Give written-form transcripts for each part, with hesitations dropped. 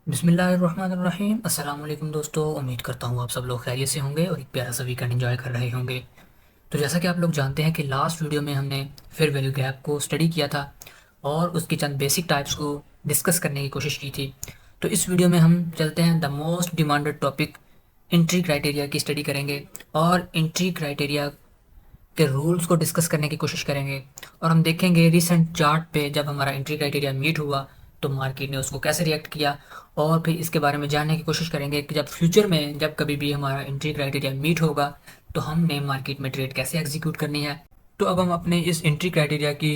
बिस्मिल्लाहिर्रहमानिर्रहीम। अस्सलाम वालेकुम दोस्तों, उम्मीद करता हूँ आप सब लोग खैरियत से होंगे और एक प्यारा सा वीकेंड एंजॉय कर रहे होंगे। तो जैसा कि आप लोग जानते हैं कि लास्ट वीडियो में हमने फेयर वैल्यू गैप को स्टडी किया था और उसकी चंद बेसिक टाइप्स को डिस्कस करने की कोशिश की थी। तो इस वीडियो में हम चलते हैं the most demanded topic entry criteria की स्टडी करेंगे और एंट्री क्राइटेरिया के रूल्स को डिस्कस करने की कोशिश करेंगे। और हम देखेंगे रिसेंट चार्ट पे जब हमारा एंट्री क्राइटेरिया मीट हुआ तो मार्केट ने उसको कैसे रिएक्ट किया, और फिर इसके बारे में जानने की कोशिश करेंगे कि जब फ्यूचर में जब कभी भी हमारा एंट्री क्राइटेरिया मीट होगा तो हमने मार्केट में ट्रेड कैसे एग्जीक्यूट करनी है। तो अब हम अपने इस एंट्री क्राइटेरिया की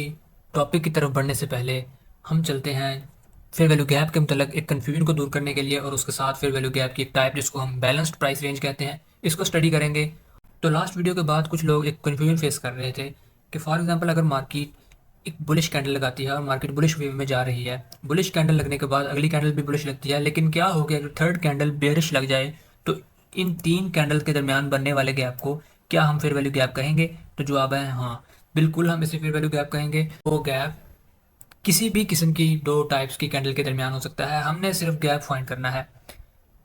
टॉपिक की तरफ बढ़ने से पहले हम चलते हैं फेयर वैल्यू गैप के मतलब एक कन्फ्यूजन को दूर करने के लिए, और उसके साथ फेयर वैल्यू गैप की एक टाइप जिसको हम बैलेंस्ड प्राइस रेंज कहते हैं, इसको स्टडी करेंगे। तो लास्ट वीडियो के बाद कुछ लोग एक कन्फ्यूजन फेस कर रहे थे कि फॉर एग्जांपल अगर मार्केट एक बुलिश कैंडल लगाती है और मार्केट बुलिश वेव में जा रही है, बुलिश कैंडल लगने के बाद अगली कैंडल भी बुलिश लगती है, लेकिन क्या हो गया अगर थर्ड कैंडल बेरिश लग जाए तो इन तीन कैंडल के दरमियान बनने वाले गैप को क्या हम फेयर वैल्यू गैप कहेंगे? तो जवाब है हाँ, बिल्कुल हम इसे फेयर वैल्यू गैप कहेंगे। वो गैप किसी भी किस्म की दो टाइप्स की कैंडल के दरमियान हो सकता है, हमने सिर्फ गैप फाइंड करना है।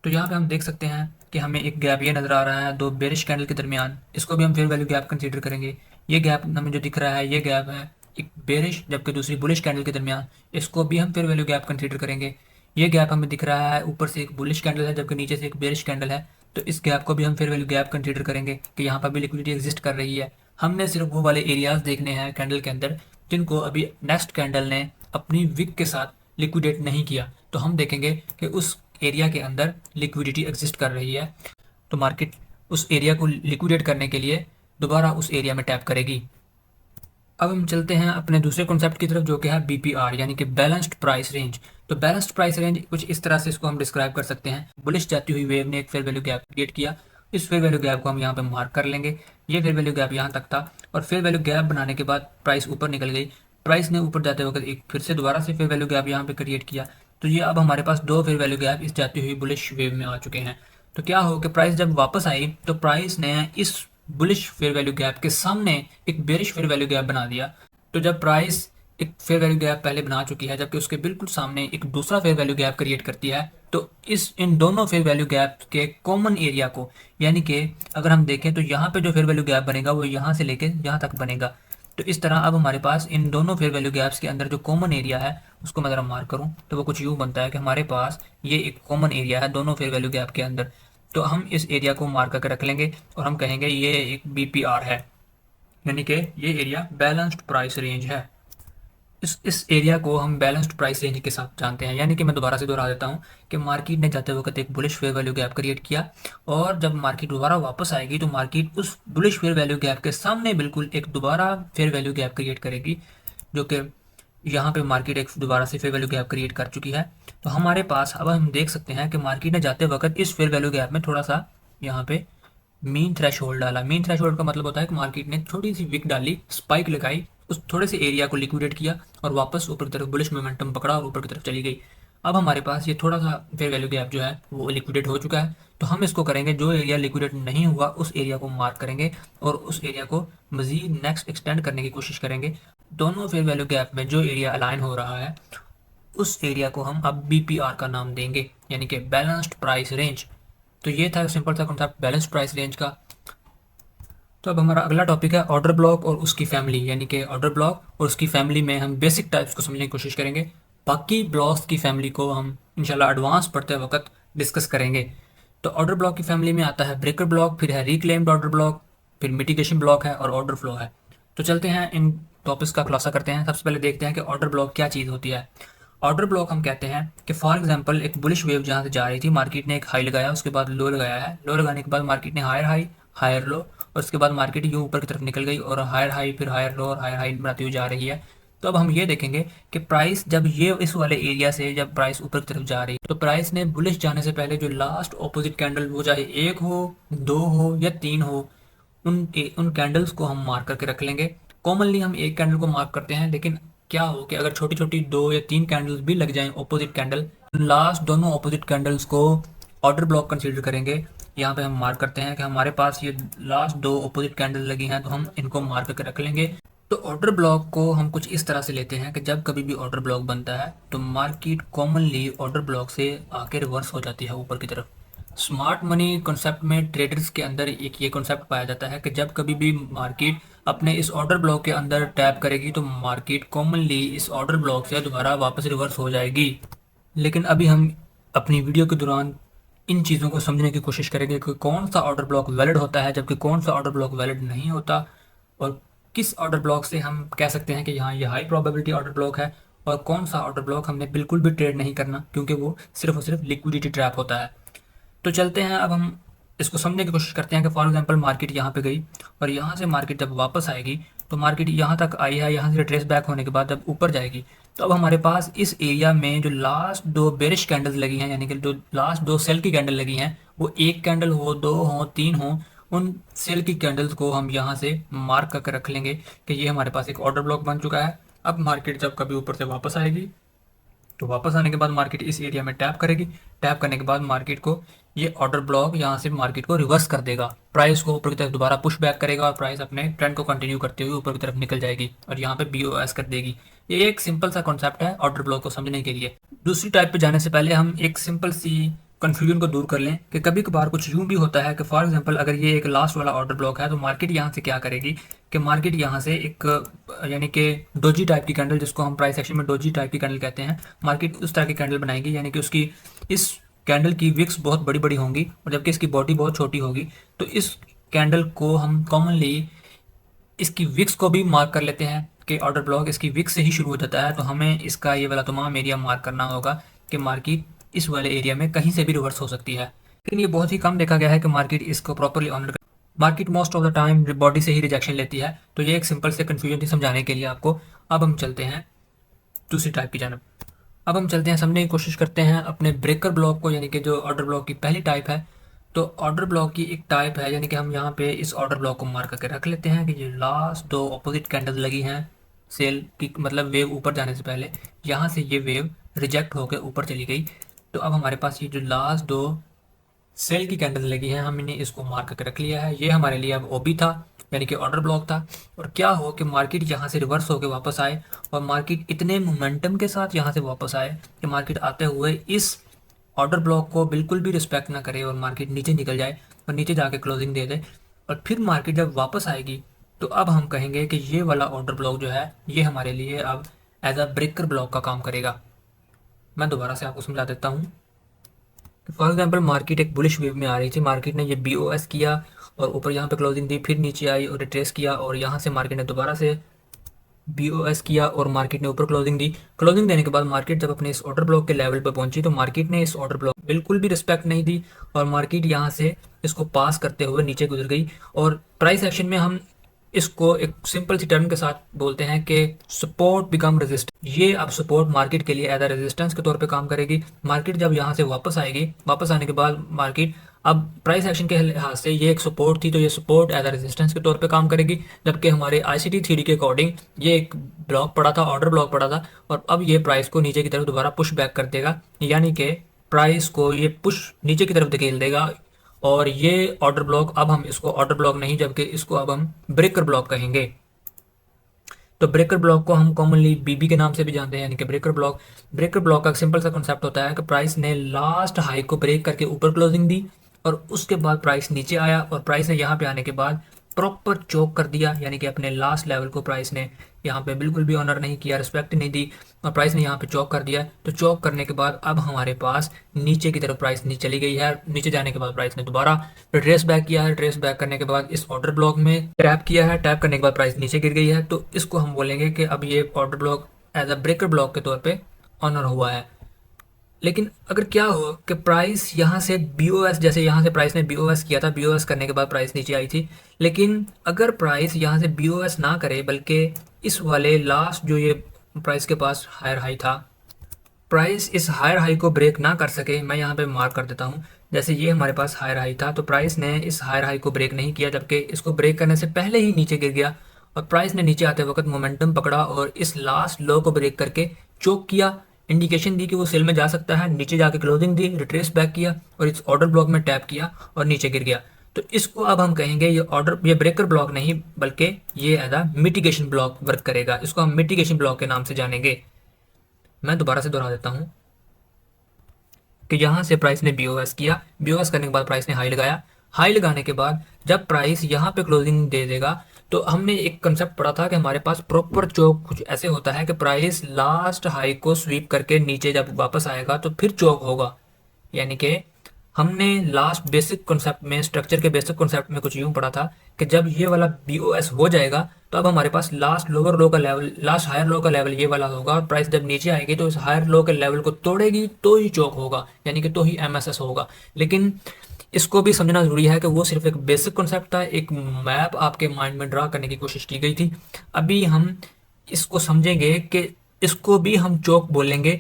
तो यहाँ पे हम देख सकते हैं कि हमें एक गैप ये नज़र आ रहा है दो बेरिश कैंडल के दरमियान, इसको भी हम फेयर वैल्यू गैप कंसीडर करेंगे। ये गैप हमें जो दिख रहा है ये गैप है एक बेरिश जबकि दूसरी बुलिश कैंडल के दरमियान, इसको भी हम फेयर वैल्यू गैप कंसीडर करेंगे। ये गैप हमें दिख रहा है ऊपर से एक बुलिश कैंडल है जबकि नीचे से एक बेरिश कैंडल है, तो इस गैप को भी हम फेयर वैल्यू गैप कंसीडर करेंगे कि यहाँ पर भी लिक्विडिटी एग्जिस्ट कर रही है। हमने सिर्फ वो वाले एरियाज देखने हैं कैंडल के अंदर जिनको अभी नेक्स्ट कैंडल ने अपनी विक के साथ लिक्विडेट नहीं किया, तो हम देखेंगे कि उस एरिया के अंदर लिक्विडिटी एग्जिस्ट कर रही है, तो मार्केट उस एरिया को लिक्विडेट करने के लिए दोबारा उस एरिया में टैप करेगी। अब हम चलते हैं अपने दूसरे कॉन्सेप्ट की तरफ जो कि है बीपीआर यानी कि बैलेंस्ड प्राइस रेंज। तो बैलेंस्ड प्राइस रेंज कुछ इस तरह से इसको हम डिस्क्राइब कर सकते हैं। बुलिश जाती हुई वेव ने एक फेयर वैल्यू गैप क्रिएट किया, इस फेयर वैल्यू गैप को हम यहाँ पे मार्क कर लेंगे। ये फेयर वैल्यू गैप यहाँ तक था और फेयर वैल्यू गैप बनाने के बाद प्राइस ऊपर निकल गई, प्राइस ने ऊपर जाते वक्त एक फिर से दोबारा से फेयर वैल्यू गैप यहाँ पे क्रिएट किया, तो ये अब हमारे पास दो फेयर वैल्यू गैप इस जाती हुई बुलिश वेव में आ चुके हैं। तो क्या हो कि प्राइस जब वापस आई तो प्राइस ने इस बुलिश फेयर वैल्यू गैप के सामने एक बेरिश फेयर वैल्यू गैप बना दिया। तो जब प्राइस एक फेयर वैल्यू गैप पहले बना चुकी है जबकि उसके बिल्कुल सामने एक दूसरा फेयर वैल्यू गैप क्रिएट करती है, तो इन दोनों फेयर वैल्यू गैप के कॉमन एरिया को, यानी कि अगर हम देखें तो यहाँ पे जो फेयर वैल्यू गैप बनेगा वो यहाँ से लेके यहाँ तक बनेगा। तो इस तरह अब हमारे पास इन दोनों फेयर वैल्यू गैप्स के अंदर जो कॉमन एरिया है उसको मैं ज़रा मार्क करूँ तो वो कुछ यूँ बनता है कि हमारे पास ये एक कॉमन एरिया है दोनों फेयर वैल्यू गैप के अंदर। तो हम इस एरिया को मार्क करके रख लेंगे और हम कहेंगे ये एक बीपीआर है, यानी कि ये एरिया बैलेंस्ड प्राइस रेंज है। इस एरिया को हम बैलेंस्ड प्राइस रेंज के साथ जानते हैं, यानी कि मैं दोबारा से दोहरा देता हूँ कि मार्केट ने जाते वक्त एक bullish fair value gap create किया और जब मार्केट दोबारा वापस आएगी तो मार्केट उस बुलिश फेयर वैल्यू गैप के सामने बिल्कुल एक दोबारा फेयर वैल्यू गैप क्रिएट करेगी, जो कि यहाँ पे मार्केट एक दोबारा से फेयर वैल्यू गैप क्रिएट कर चुकी है। तो हमारे पास अब हम देख सकते हैं कि मार्केट ने जाते वक्त इस फेयर वैल्यू गैप में थोड़ा सा यहाँ पे मीन थ्रेशोल्ड डाला। मीन थ्रेशोल्ड का मतलब होता है कि मार्केट ने छोटी सी विक डाली, स्पाइक लगाई, उस थोड़े से एरिया को लिक्विडेट किया और वापस ऊपर की तरफ बुलिश मोमेंटम पकड़ा और ऊपर की तरफ चली गई। अब हमारे पास ये थोड़ा सा फेयर वैल्यू गैप जो है वो लिक्विडेट हो चुका है, तो हम इसको करेंगे जो एरिया लिक्विडेट नहीं हुआ उस एरिया को मार्क करेंगे और उस एरिया को मजीद नेक्स्ट एक्सटेंड करने की कोशिश करेंगे। दोनों फेयर वैल्यू गैप में जो एरिया अलाइन हो रहा है उस एरिया को हम अब बीपीआर का नाम देंगे, यानी कि बैलेंस्ड प्राइस रेंज। तो ये था सिंपल सा कॉन्सेप्ट बैलेंस्ड प्राइस रेंज का। तो अब हमारा अगला टॉपिक है ऑर्डर ब्लॉक और उसकी फैमिली, यानी कि ऑर्डर ब्लॉक और उसकी फैमिली में हम बेसिक टाइप्स को समझने की कोशिश करेंगे। बाकी ब्लॉक्स की फैमिली को हम इंशाल्लाह एडवांस पढ़ते वक्त डिस्कस करेंगे। तो ऑर्डर ब्लॉक की फैमिली में आता है ब्रेकर ब्लॉक, फिर है रिक्लेम्ड ऑर्डर ब्लॉक, फिर मिटिगेशन ब्लॉक है और ऑर्डर फ्लो है। तो चलते हैं इन टॉपिक्स का खुलासा करते हैं। सबसे पहले देखते हैं कि ऑर्डर ब्लॉक क्या चीज़ होती है। ऑर्डर ब्लॉक हम कहते हैं कि फॉर एग्जांपल एक बुलिश वेव जहाँ से जा रही थी, मार्केट ने एक हाई लगाया, उसके बाद लो लगाया है, लो लगाने के बाद मार्केट ने हायर हाई हायर लो और उसके बाद मार्केट यूँ ऊपर की तरफ निकल गई और हायर हाई फिर हायर लो और हायर हाई बनाती हुई जा रही है। तो अब हम ये देखेंगे कि प्राइस जब ये इस वाले एरिया से जब प्राइस ऊपर की तरफ जा रही है तो प्राइस ने बुलिश जाने से पहले जो लास्ट ऑपोजिट कैंडल, वो चाहे एक हो, दो हो या तीन हो, उन कैंडल्स को हम मार्क करके रख लेंगे। कॉमनली हम एक कैंडल को मार्क करते हैं, लेकिन क्या हो कि अगर छोटी छोटी दो या तीन कैंडल्स भी लग जाएं ऑपोजिट कैंडल, लास्ट दोनों ऑपोजिट कैंडल्स को ऑर्डर ब्लॉक कंसीडर करेंगे। यहाँ पे हम मार्क करते हैं कि हमारे पास ये लास्ट दो ऑपोजिट कैंडल लगी हैं तो हम इनको मार्क करके रख लेंगे। तो ऑर्डर ब्लॉक को हम कुछ इस तरह से लेते हैं कि जब कभी भी ऑर्डर ब्लॉक बनता है तो मार्केट कॉमनली ऑर्डर ब्लॉक से आके रिवर्स हो जाती है ऊपर की तरफ। स्मार्ट मनी कॉन्सेप्ट में ट्रेडर्स के अंदर एक ये कॉन्सेप्ट पाया जाता है कि जब कभी भी मार्केट अपने इस ऑर्डर ब्लॉक के अंदर टैप करेगी तो मार्केट कॉमनली इस ऑर्डर ब्लॉक से दोबारा वापस रिवर्स हो जाएगी। लेकिन अभी हम अपनी वीडियो के दौरान इन चीज़ों को समझने की कोशिश करेंगे कि कौन सा ऑर्डर ब्लॉक वैलिड होता है जबकि कौन सा ऑर्डर ब्लॉक वैलिड नहीं होता, और किस ऑर्डर ब्लॉक से हम कह सकते हैं कि यहाँ ये हाई प्रोबेबिलिटी ऑर्डर ब्लॉक है, और कौन सा ऑर्डर ब्लॉक हमने बिल्कुल भी ट्रेड नहीं करना क्योंकि वो सिर्फ और सिर्फ लिक्विडिटी ट्रैप होता है। तो चलते हैं, अब हम इसको समझने की कोशिश करते हैं कि फॉर एग्जांपल मार्केट यहाँ पे गई और यहाँ से मार्केट जब वापस आएगी तो मार्केट यहाँ तक आई है, यहाँ से ट्रेस बैक होने के बाद जब ऊपर जाएगी तो अब हमारे पास इस एरिया में जो लास्ट दो बेरिश कैंडल्स लगी हैं, यानी कि जो लास्ट दो सेल की कैंडल लगी हैं, वो एक कैंडल हो, दो हो, तीन हो, उन सेल की कैंडल्स को हम यहाँ से मार्क करके रख लेंगे कि ये हमारे पास एक ऑर्डर ब्लॉक बन चुका है। अब मार्केट जब कभी ऊपर से वापस आएगी तो वापस आने के बाद मार्केट इस एरिया में टैप करेगी, टैप करने के बाद मार्केट को ये ऑर्डर ब्लॉक यहाँ से मार्केट को रिवर्स कर देगा, प्राइस को ऊपर की तरफ दोबारा पुश बैक करेगा और प्राइस अपने ट्रेंड को कंटिन्यू करते हुए ऊपर की तरफ निकल जाएगी और यहाँ पे बीओएस कर देगी। ये एक सिंपल सा कॉन्सेप्ट है ऑर्डर ब्लॉक को समझने के लिए। दूसरी टाइप पे जाने से पहले हम एक सिंपल सी कन्फ्यूजन को दूर कर लें कि कभी कभार कुछ यूं भी होता है कि फॉर एग्जांपल अगर ये एक लास्ट वाला ऑर्डर ब्लॉक है तो मार्केट यहाँ से क्या करेगी कि मार्केट यहाँ से एक यानी कि डोजी टाइप की कैंडल, जिसको हम प्राइस एक्शन में डोजी टाइप की कैंडल कहते हैं, मार्केट उस तरह की कैंडल बनाएगी, यानी कि उसकी इस कैंडल की विक्स बहुत बड़ी बड़ी होंगी और जबकि इसकी बॉडी बहुत छोटी होगी। तो इस कैंडल को हम कॉमनली इसकी विक्स को भी मार्क कर लेते हैं कि ऑर्डर ब्लॉक इसकी विक्स से ही शुरू हो जाता है, तो हमें इसका ये वाला तमाम एरिया मार्क करना होगा कि मार्केट इस वाले एरिया में कहीं से भी रिवर्स हो सकती है। लेकिन ये बहुत ही कम देखा गया है कि मार्केट इसको प्रॉपरली ऑनर कर, market most of the time body से ही रिजेक्शन लेती है। तो ये एक सिंपल से कन्फ्यूजन थी समझाने के लिए आपको। अब हम चलते हैं दूसरी टाइप की जानब। अब हम चलते हैं, समझने की कोशिश करते हैं अपने ब्रेकर ब्लॉक को, यानी कि जो ऑर्डर ब्लॉक की पहली टाइप है। तो ऑर्डर ब्लॉक की एक टाइप है, यानी कि हम यहाँ पे इस ऑर्डर ब्लॉक को मार्क करके रख लेते हैं कि ये लास्ट दो अपोजिट कैंडल्स लगी हैं सेल की, मतलब वेव ऊपर जाने से पहले यहाँ से ये वेव रिजेक्ट होकर ऊपर चली गई। तो अब हमारे पास ये जो लास्ट दो सेल की कैंडल लगी है हमने इसको मार्क करके रख लिया है। ये हमारे लिए अब ओबी था, यानी कि ऑर्डर ब्लॉक था। और क्या हो कि मार्केट यहाँ से रिवर्स होकर वापस आए और मार्केट इतने मोमेंटम के साथ यहाँ से वापस आए कि मार्केट आते हुए इस ऑर्डर ब्लॉक को बिल्कुल भी रिस्पेक्ट ना करे और मार्केट नीचे निकल जाए और नीचे जाके क्लोजिंग दे दे। और फिर मार्केट जब वापस आएगी तो अब हम कहेंगे कि ये वाला ऑर्डर ब्लॉक जो है ये हमारे लिए अब एज अ ब्रेकर ब्लॉक का काम करेगा। मैं दोबारा से आपको समझा देता हूँ। फॉर एग्जाम्पल मार्केट एक बुलिश वेव में आ रही थी, मार्केट ने ये बीओएस किया और ऊपर यहाँ पे क्लोजिंग दी, फिर नीचे आई और रिट्रेस किया और यहाँ से मार्केट ने दोबारा से बीओएस किया और मार्केट ने ऊपर क्लोजिंग दी। क्लोजिंग देने के बाद मार्केट जब अपने इस ऑर्डर ब्लॉक के लेवल पर पहुंची तो मार्केट ने इस ऑर्डर ब्लॉक बिल्कुल भी रिस्पेक्ट नहीं दी और मार्केट यहाँ से इसको पास करते हुए नीचे गुजर गई। और प्राइस एक्शन में हम इसको एक सिंपल सी टर्म के साथ बोलते हैं कि सपोर्ट बिकम रेजिस्टेंस। ये अब सपोर्ट मार्केट के लिए एज अ रेजिस्टेंस के तौर पे काम करेगी। मार्केट जब यहाँ से वापस आएगी, वापस आने के बाद मार्केट अब प्राइस एक्शन के लिहाज से ये एक सपोर्ट थी, तो ये सपोर्ट एज अ रेजिस्टेंस के तौर पे काम करेगी। जबकि हमारे आईसीटी थ्योरी के अकॉर्डिंग ये एक ब्लॉक पड़ा था, ऑर्डर ब्लॉक पड़ा था, और अब ये प्राइस को नीचे की तरफ दोबारा पुश बैक कर देगा, यानी कि प्राइस को ये पुश नीचे की तरफ धकेल देगा। और ये ऑर्डर ब्लॉक अब हम इसको ऑर्डर ब्लॉक नहीं जबकि इसको अब हम ब्रेकर ब्लॉक कहेंगे। तो ब्रेकर ब्लॉक को हम कॉमनली बीबी के नाम से भी जानते हैं, यानी कि ब्रेकर ब्लॉक। ब्रेकर ब्लॉक का सिंपल सा कॉन्सेप्ट होता है कि प्राइस ने लास्ट हाई को ब्रेक करके ऊपर क्लोजिंग दी और उसके बाद प्राइस नीचे आया और प्राइस ने यहाँ पे आने के बाद प्रॉपर चोक कर दिया, यानी कि अपने लास्ट लेवल को प्राइस ने यहाँ पे बिल्कुल भी ऑनर नहीं किया, रिस्पेक्ट नहीं दी और प्राइस ने यहाँ पे चोक कर दिया। तो चोक करने के बाद अब हमारे पास नीचे की तरफ प्राइस नीचे चली गई है। नीचे जाने के बाद प्राइस ने दोबारा ट्रेस बैक किया है, ट्रेस बैक करने के बाद इस ऑर्डर ब्लॉक में टैप किया है, टैप करने के बाद प्राइस नीचे गिर गई है। तो इसको हम बोलेंगे कि अब ये order block as a breaker block के तौर पर ऑनर हुआ है। लेकिन अगर क्या हो कि प्राइस यहाँ से बीओएस, जैसे यहाँ से प्राइस ने बीओएस किया था, बीओएस करने के बाद प्राइस नीचे आई थी, लेकिन अगर प्राइस यहाँ से बीओएस ना करे बल्कि इस वाले लास्ट जो ये प्राइस के पास हायर हाई था, प्राइस इस हायर हाई को ब्रेक ना कर सके, मैं यहाँ पे मार्क कर देता हूँ, जैसे ये हमारे पास हायर हाई था तो प्राइस ने इस हायर हाई को ब्रेक नहीं किया जबकि इसको ब्रेक करने से पहले ही नीचे गिर गया और प्राइस ने नीचे आते वक्त मोमेंटम पकड़ा और इस लास्ट लो को ब्रेक करके चोक किया, इंडिकेशन दी कि वो सेल में जा सकता है, नीचे जाके क्लोजिंग दी, रिट्रेस बैक किया और इस ऑर्डर ब्लॉक में टैप किया और नीचे गिर गया। तो इसको अब हम कहेंगे ये ब्रेकर ब्लॉक नहीं, बल्कि ये as a mitigation block work करेगा। इसको हम मिटिगेशन ब्लॉक के नाम से जानेंगे। मैं दोबारा से दोहरा देता हूँ कि यहाँ से प्राइस ने बीओएस किया, बीओएस करने के बाद प्राइस ने हाई लगाया, हाई लगाने के बाद जब प्राइस यहाँ पे क्लोजिंग दे देगा, तो हमने एक कंसेप्ट पढ़ा था कि हमारे पास प्रॉपर चौक कुछ ऐसे होता है कि प्राइस लास्ट हाई को स्वीप करके नीचे जब वापस आएगा तो फिर चौक होगा। यानी कि हमने लास्ट बेसिक कॉन्सेप्ट में, स्ट्रक्चर के बेसिक कॉन्सेप्ट में कुछ यूं पढ़ा था कि जब ये वाला बीओएस हो जाएगा तो अब हमारे पास लास्ट लोअर लो का लेवल, लास्ट हायर लो का लेवल ये वाला होगा, और प्राइस जब नीचे आएगी तो इस हायर लो के लेवल को तोड़ेगी तो ही चौक होगा, यानी कि तो ही एमएसएस होगा। लेकिन इसको भी समझना जरूरी है कि वो सिर्फ एक बेसिक कॉन्सेप्ट था, एक मैप आपके माइंड में ड्रा करने की कोशिश की गई थी। अभी हम इसको समझेंगे कि इसको भी हम चौक बोलेंगे।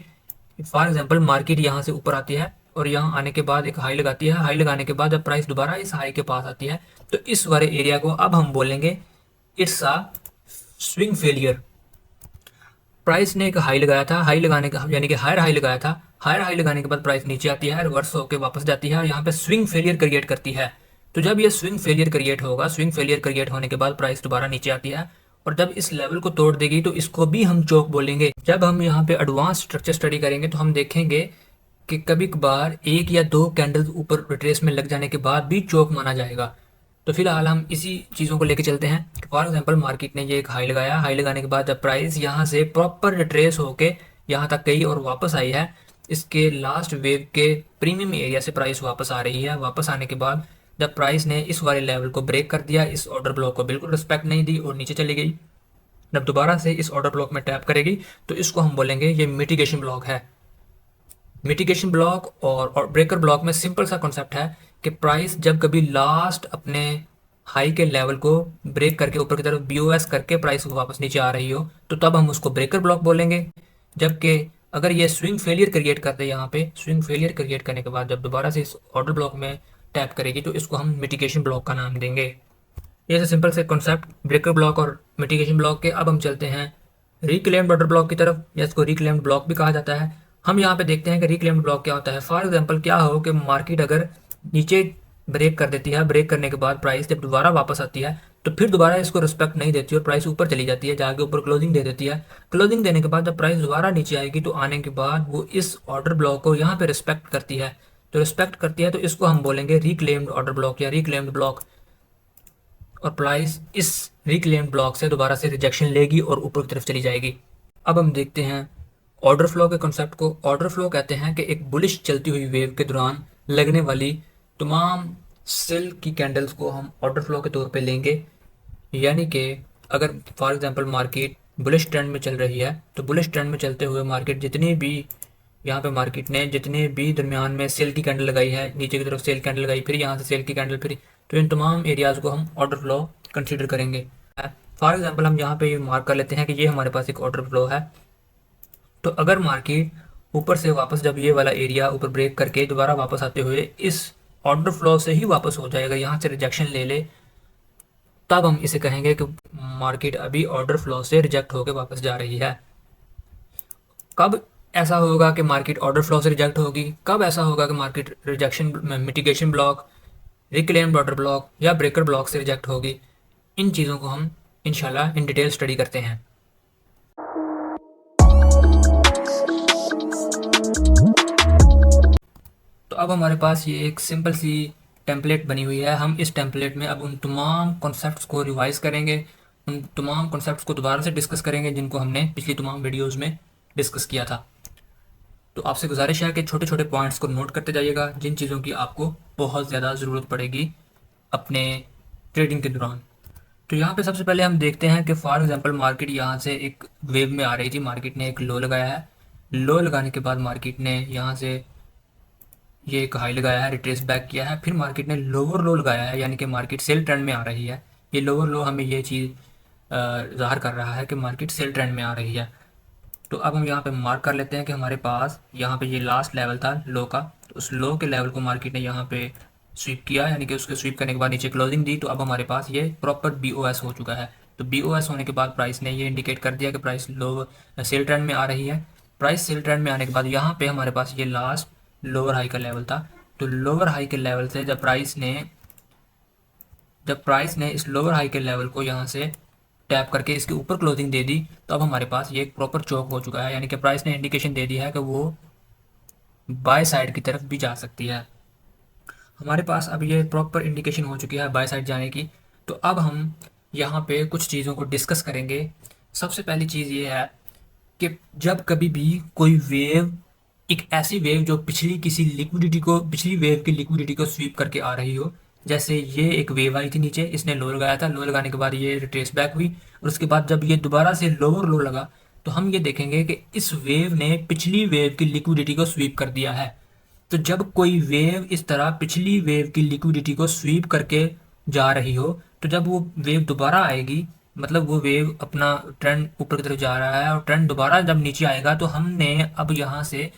फॉर एग्जाम्पल मार्केट यहाँ से ऊपर आती है और यहाँ आने के बाद एक हाई लगाती है, हाई लगाने के बाद जब प्राइस दोबारा इस हाई के पास आती है तो इस वाले एरिया को अब हम बोलेंगे it's a swing failure. Price ने एक हाई लगाया था, हाई लगाने का यानी कि हायर हाई लगाया था, हायर हाई लगाने के बाद प्राइस नीचे आती है, रिवर्स होकर वापस जाती है और यहाँ पे स्विंग फेलियर क्रिएट करती है। तो जब ये स्विंग फेलियर क्रिएट होगा, स्विंग फेलियर क्रिएट होने के बाद प्राइस दोबारा नीचे आती है और जब इस लेवल को तोड़ देगी तो इसको भी हम चौक बोलेंगे। जब हम यहाँ पे एडवांस स्ट्रक्चर स्टडी करेंगे तो हम देखेंगे कि कभी कभार एक या दो कैंडल्स ऊपर रिट्रेस में लग जाने के बाद भी चौक माना जाएगा। तो फिलहाल हम इसी चीज़ों को लेके चलते हैं। फॉर एग्जांपल मार्केट ने ये एक हाई लगाया, हाई लगाने के बाद जब प्राइस यहाँ से प्रॉपर रिट्रेस होके यहाँ तक गई और वापस आई है, इसके लास्ट वेव के प्रीमियम एरिया से प्राइस वापस आ रही है। वापस आने के बाद जब प्राइस ने इस वाले लेवल को ब्रेक कर दिया, इस ऑर्डर ब्लॉक को बिल्कुल रिस्पेक्ट नहीं दी और नीचे चली गई, जब दोबारा से इस ऑर्डर ब्लॉक में टैप करेगी तो इसको हम बोलेंगे ये मिटिगेशन ब्लॉक है। मिटिगेशन ब्लॉक और ब्रेकर ब्लॉक में सिंपल सा कॉन्सेप्ट है कि प्राइस जब कभी लास्ट अपने हाई के लेवल को ब्रेक करके ऊपर की तरफ बीओएस करके प्राइस को वापस नीचे आ रही हो तो तब हम उसको ब्रेकर ब्लॉक बोलेंगे। जबकि अगर ये स्विंग फेलियर क्रिएट करते हैं, यहाँ पे स्विंग फेलियर क्रिएट करने के बाद जब दोबारा से इस ऑर्डर ब्लॉक में टैप करेगी तो इसको हम मिटिगेशन ब्लॉक का नाम देंगे। ये से सिंपल से कॉन्सेप्ट ब्रेकर ब्लॉक और मिटिगेशन ब्लॉक के। अब हम चलते हैं रिक्लेम्ड ऑर्डर ब्लॉक की तरफ, या इसको रिक्लेम्ड ब्लॉक भी कहा जाता है। हम यहाँ पे देखते हैं कि रिक्लेम्ड ब्लॉक क्या होता है। फॉर एग्जांपल क्या हो कि मार्केट अगर नीचे ब्रेक कर देती है, ब्रेक करने के बाद प्राइस जब दोबारा वापस आती है तो फिर दोबारा इसको रिस्पेक्ट नहीं देती और प्राइस ऊपर चली जाती है, जाके ऊपर क्लोजिंग दे देती है। क्लोजिंग देने के बाद जब प्राइस दोबारा नीचे आएगी तो आने के बाद वो इस ऑर्डर ब्लॉक को यहाँ पे रिस्पेक्ट करती है। तो रिस्पेक्ट करती है तो इसको हम बोलेंगे रिक्लेम्ड ऑर्डर ब्लॉक या रिक्लेम्ड ब्लॉक, और प्राइस इस रिक्लेम्ड ब्लॉक से दोबारा से रिजेक्शन लेगी और ऊपर की तरफ चली जाएगी। अब हम देखते हैं ऑर्डर फ्लो के कॉन्सेप्ट को। ऑर्डर फ्लो कहते हैं कि एक बुलिश चलती हुई वेव के दौरान लगने वाली तमाम सेल की कैंडल्स को हम ऑर्डर फ्लो के तौर पे लेंगे। यानी कि अगर for example market bullish trend में चल रही है तो बुलिश ट्रेंड में चलते हुए मार्केट जितनी भी यहाँ पे मार्केट ने जितने भी दरमियान में सेल की कैंडल लगाई है, नीचे की तरफ सेल कैंडल लगाई, फिर यहाँ से सेल की कैंडल, फिर तो इन तमाम एरियाज़ को हम ऑर्डर फ्लो कंसीडर करेंगे। फॉर एग्जांपल हम यहाँ पे मार्क कर लेते हैं कि ये हमारे पास एक ऑर्डर फ्लो है। तो अगर मार्केट ऊपर से वापस जब ये वाला एरिया ऊपर ब्रेक करके दोबारा वापस आते हुए इस ऑर्डर फ्लो से ही वापस हो जाएगा, यहाँ से रिजेक्शन ले ले, तब हम इसे कहेंगे कि मार्केट अभी ऑर्डर फ्लो से रिजेक्ट होकर वापस जा रही है। कब ऐसा होगा कि मार्केट ऑर्डर फ्लो से रिजेक्ट होगी, कब ऐसा होगा कि market rejection mitigation block, reclaimed order block या ब्रेकर ब्लॉक से रिजेक्ट होगी, इन चीज़ों को हम इंशाल्लाह इन डिटेल स्टडी करते हैं। तो अब हमारे पास ये एक सिंपल सी टेम्पलेट बनी हुई है। हम इस टेम्पलेट में अब उन तमाम कॉन्सेप्ट्स को रिवाइज करेंगे, उन तमाम कॉन्सेप्ट्स को दोबारा से डिस्कस करेंगे जिनको हमने पिछली तमाम वीडियोज़ में डिस्कस किया था। तो आपसे गुजारिश है कि छोटे छोटे पॉइंट्स को नोट करते जाइएगा, जिन चीज़ों की आपको बहुत ज़्यादा ज़रूरत पड़ेगी अपने ट्रेडिंग के दौरान। तो यहाँ पे सबसे पहले हम देखते हैं कि फॉर एग्जांपल मार्केट यहाँ से एक वेव में आ रही थी, मार्केट ने एक लो लगाया है, लो लगाने के बाद मार्केट ने यहाँ से ये एक हाई लगाया है, रिट्रेस बैक किया है, फिर मार्केट ने लोअर लो लगाया है, यानी कि मार्केट सेल ट्रेंड में आ रही है। ये लोअर लो हमें ये चीज़ ज़ाहिर कर रहा है कि मार्केट सेल ट्रेंड में आ रही है। तो अब हम यहाँ पे मार्क कर लेते हैं कि हमारे पास यहाँ पे ये लास्ट लेवल था लो का, तो उस लो के लेवल को मार्केट ने यहाँ पे स्वीप किया, यानी कि उसके स्वीप करने के बाद नीचे क्लोजिंग दी। तो अब हमारे पास ये प्रॉपर बीओएस हो चुका है। तो बीओएस होने के बाद प्राइस ने ये इंडिकेट कर दिया कि प्राइस लो सेल ट्रेंड में आ रही है। प्राइस सेल ट्रेंड में आने के बाद यहाँ पे हमारे पास ये लास्ट लोअर हाई का लेवल था। तो लोअर हाई के लेवल से जब प्राइस ने जब प्राइस ने इस लोअर हाई के लेवल को यहाँ से टैप करके इसके ऊपर क्लोजिंग दे दी, तो अब हमारे पास ये एक प्रॉपर चौक हो चुका है, यानी कि प्राइस ने इंडिकेशन दे दिया है कि वो बाय साइड की तरफ भी जा सकती है। हमारे पास अब ये प्रॉपर इंडिकेशन हो चुकी है बाय साइड जाने की। तो अब हम यहाँ पे कुछ चीज़ों को डिस्कस करेंगे। सबसे पहली चीज़ ये है कि जब कभी भी कोई वेव, एक ऐसी वेव जो पिछली वेव की लिक्विडिटी को स्वीप करके आ रही हो, जैसे ये एक वेव आई थी नीचे, इसने लो लगाया था, लो लगाने के बाद ये रिट्रेस बैक हुई, और उसके बाद जब ये दोबारा से लोअर लो लगा, तो हम ये देखेंगे कि इस वेव ने पिछली वेव की लिक्विडिटी को स्वीप कर दिया है। तो जब कोई वेव इस तरह पिछली वेव की लिक्विडिटी को स्वीप करके जा रही हो, तो जब वो वेव दोबारा आएगी, मतलब वो वेव अपना ट्रेंड ऊपर की तरफ जा रहा है और ट्रेंड दोबारा जब नीचे आएगा, तो हमने अब यहाँ से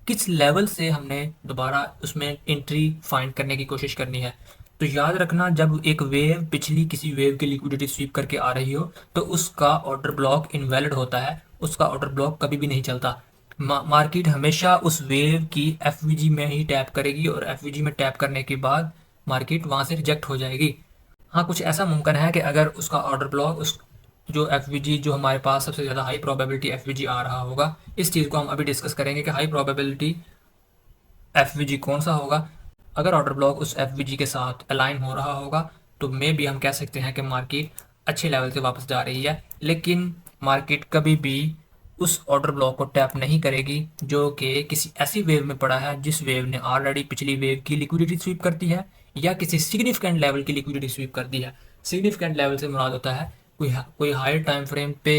किस लेवल से हमने दोबारा उसमें एंट्री फाइंड करने की कोशिश करनी है। तो याद रखना, जब एक वेव पिछली किसी वेव की लिक्विडिटी स्वीप करके आ रही हो, तो उसका ऑर्डर ब्लॉक इनवैलिड होता है, उसका ऑर्डर ब्लॉक कभी भी नहीं चलता। मार्केट हमेशा उस वेव की एफवीजी में ही टैप करेगी, और एफवीजी में टैप करने के बाद मार्केट वहाँ से रिजेक्ट हो जाएगी। हाँ, कुछ ऐसा मुमकिन है कि अगर उसका ऑर्डर ब्लॉक, उस जो एफवीजी, जो हमारे पास सबसे ज़्यादा हाई प्रोबेबिलिटी एफवीजी आ रहा होगा, इस चीज़ को हम अभी डिस्कस करेंगे कि हाई प्रोबेबिलिटी एफवीजी कौन सा होगा। अगर ऑर्डर ब्लॉक उस एफवीजी के साथ अलाइन हो रहा होगा, तो मे भी हम कह सकते हैं कि मार्केट अच्छे लेवल से वापस जा रही है। लेकिन मार्केट कभी भी उस ऑर्डर ब्लॉक को टैप नहीं करेगी जो कि किसी ऐसी वेव में पड़ा है जिस वेव ने ऑलरेडी पिछली वेव की लिक्विडिटी स्वीप कर दी है, या किसी सिग्निफिकेंट लेवल की लिक्विडिटी स्वीप कर दी है। सिग्निफिकेंट लेवल से मुराद होता है कोई हायर टाइम फ्रेम पे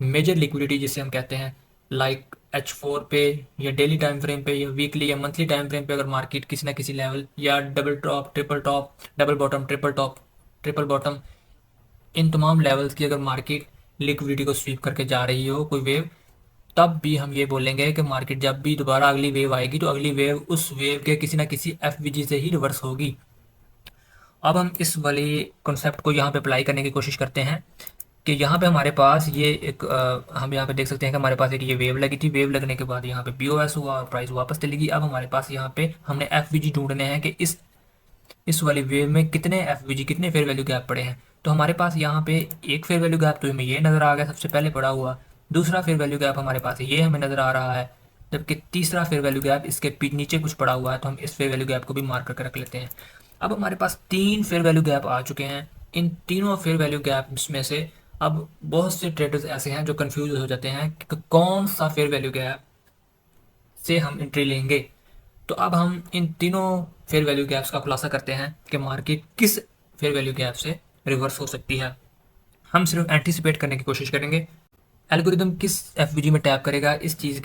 मेजर लिक्विडिटी जिसे हम कहते हैं, लाइक H4 पे, या डेली टाइम फ्रेम पे, या वीकली या मंथली टाइम फ्रेम पे अगर मार्केट किसी ना किसी लेवल, या double top, triple top, double bottom, triple top, triple bottom, इन तमाम लेवल्स की अगर मार्केट लिक्विडिटी को स्वीप करके जा रही हो कोई वेव, तब भी हम ये बोलेंगे कि मार्केट जब भी दोबारा अगली वेव आएगी, तो अगली वेव उस वेव के किसी ना किसी एफवीजी से ही रिवर्स होगी। अब हम इस वाली कॉन्सेप्ट को यहाँ पे अप्लाई करने की कोशिश करते हैं कि यहाँ पे हमारे पास ये एक हम यहाँ पे देख सकते हैं कि हमारे पास एक ये वेव लगी थी। वेव लगने के बाद यहाँ पे बीओएस हुआ और प्राइस वापस चली गई। अब हमारे पास यहाँ पे हमने एफवीजी ढूंढने हैं कि इस वाली वेव में कितने एफवीजी, कितने फेयर वैल्यू गैप पड़े हैं। तो हमारे पास यहाँ पे एक फेयर वैल्यू गैप तो हमें ये नज़र आ गया सबसे पहले पड़ा हुआ। दूसरा फेयर वैल्यू गैप हमारे पास ये हमें नज़र आ रहा है, जबकि तीसरा फेयर वैल्यू गैप इसके नीचे कुछ पड़ा हुआ है, तो हम इस फेयर वैल्यू गैप को भी मार्क करके रख लेते हैं। अब हमारे पास 3 फेयर वैल्यू गैप आ चुके हैं। इन तीनों फेयर वैल्यू गैप्स में से अब बहुत से ट्रेडर्स ऐसे हैं जो कंफ्यूज हो जाते हैं कि कौन सा फेयर वैल्यू गैप से हम एंट्री लेंगे। तो अब हम इन तीनों फेयर वैल्यू गैप्स का खुलासा करते हैं कि मार्केट किस फेयर वैल्यू गैप से रिवर्स हो सकती है। हम सिर्फ एंटीसिपेट करने की कोशिश करेंगे एल्गोरिदम किस एफवीजी में टैप करेगा। इस चीज़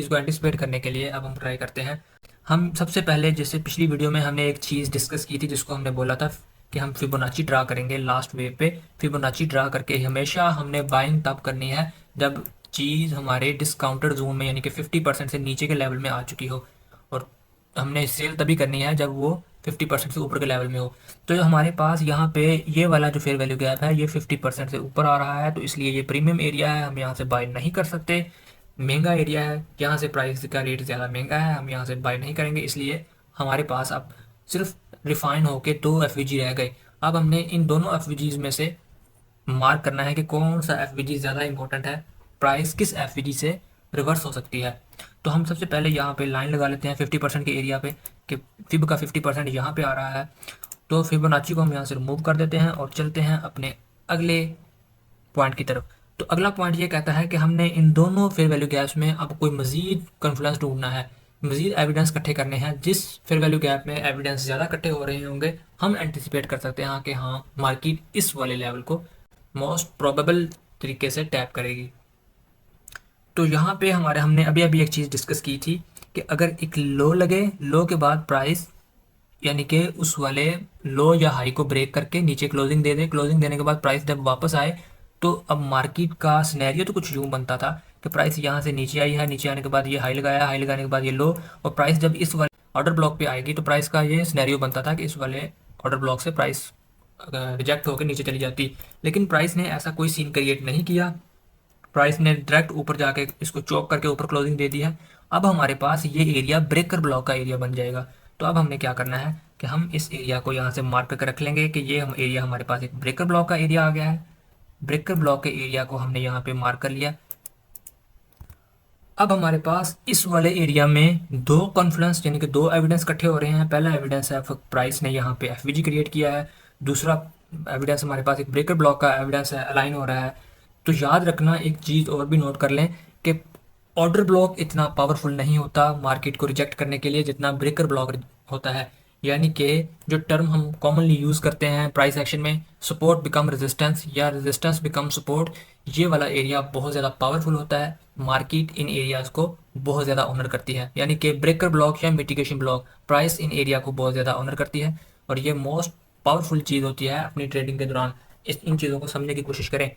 को एंटीसिपेट करने के लिए अब हम ट्राई करते हैं। हम सबसे पहले, जैसे पिछली वीडियो में हमने एक चीज़ डिस्कस की थी जिसको हमने बोला था कि हम फिबोनाची ड्रा करेंगे लास्ट वेव पे। फिबोनाची ड्रा करके हमेशा हमने बाइंग तब करनी है जब चीज़ हमारे डिस्काउंटेड जोन में, यानी कि 50% से नीचे के लेवल में आ चुकी हो, और हमने सेल तभी करनी है जब वो 50% से ऊपर के लेवल में हो। तो हमारे पास यहाँ पे ये वाला जो फेयर वैल्यू गैप है ये 50% से ऊपर आ रहा है, तो इसलिए ये प्रीमियम एरिया है, हम यहाँ से बाय नहीं कर सकते। महंगा एरिया है, यहाँ से प्राइस का रेट ज़्यादा महंगा है, हम यहाँ से बाय नहीं करेंगे। इसलिए हमारे पास अब सिर्फ रिफाइन होके 2 एफवीजी रह गए। अब हमने इन दोनों एफवीजीज में से मार्क करना है कि कौन सा एफवीजी ज़्यादा इंपॉर्टेंट है, प्राइस किस एफवीजी से रिवर्स हो सकती है। तो हम सबसे पहले यहाँ पे लाइन लगा लेते हैं 50% के एरिया पे कि फिब का 50% यहाँ पे आ रहा है। तो फिबोनाची को हम यहाँ से रिमूव कर देते हैं और चलते हैं अपने अगले पॉइंट की तरफ। तो अगला पॉइंट ये कहता है कि हमने इन दोनों फेयर वैल्यू गैप्स में अब कोई मजीद कन्फ्लुएंस ढूंढना है, मजीद एविडेंस इकट्ठे करने हैं। जिस फेयर वैल्यू गैप में एविडेंस ज़्यादा इकट्ठे हो रहे होंगे, हम एंटिसिपेट कर सकते हैं कि हाँ मार्केट इस वाले लेवल को मोस्ट प्रोबेबल तरीके से टैप करेगी। तो यहाँ पे हमने अभी अभी एक चीज़ डिस्कस की थी कि अगर एक लो लगे, लो के बाद प्राइस यानी कि उस वाले लो या हाई को ब्रेक करके नीचे क्लोजिंग दे दे, क्लोजिंग देने के बाद प्राइस जब वापस आए, तो अब मार्केट का सिनेरियो तो कुछ यूँ बनता था कि प्राइस यहाँ से नीचे आई है, नीचे आने के बाद ये हाई लगाया, हाई लगाने के बाद ये लो, और प्राइस जब इस वाले ऑर्डर ब्लॉक पे आएगी तो प्राइस का ये सिनेरियो बनता था कि इस वाले ऑर्डर ब्लॉक से प्राइस रिजेक्ट होकर नीचे चली जाती। लेकिन प्राइस ने ऐसा कोई सीन क्रिएट नहीं किया, प्राइस ने डायरेक्ट ऊपर जाके इसको चॉक करके ऊपर क्लोजिंग दे दी है। अब हमारे पास ये एरिया ब्रेकर ब्लॉक का एरिया बन जाएगा। तो अब हमने क्या करना है कि हम इस एरिया को यहाँ से मार्क करके रख लेंगे कि ये हम एरिया हमारे पास एक ब्रेकर ब्लॉक का एरिया आ गया है। ब्रेकर ब्लॉक के एरिया को हमने यहाँ पे मार्क कर लिया। अब हमारे पास इस वाले एरिया में दो कॉन्फ्लुएंस यानी कि दो एविडेंस इकट्ठे हो रहे हैं। पहला एविडेंस है प्राइस ने यहाँ पे एफवीजी क्रिएट किया है, दूसरा एविडेंस हमारे पास एक ब्रेकर ब्लॉक का एविडेंस है, अलाइन हो रहा है। तो याद रखना एक चीज़ और भी नोट कर लें कि ऑर्डर ब्लॉक इतना पावरफुल नहीं होता मार्केट को रिजेक्ट करने के लिए जितना ब्रेकर ब्लॉक होता है। यानी कि जो टर्म हम कॉमनली यूज़ करते हैं प्राइस एक्शन में, सपोर्ट बिकम रेजिस्टेंस या रेजिस्टेंस बिकम सपोर्ट, ये वाला एरिया बहुत ज़्यादा पावरफुल होता है। मार्केट इन एरियाज़ को बहुत ज़्यादा ऑनर करती है, यानी कि ब्रेकर ब्लॉक या mitigation block price in area को बहुत ज़्यादा ऑनर करती है। और ये मोस्ट पावरफुल चीज़ होती है अपनी ट्रेडिंग के दौरान। इन चीज़ों को समझने की कोशिश करें।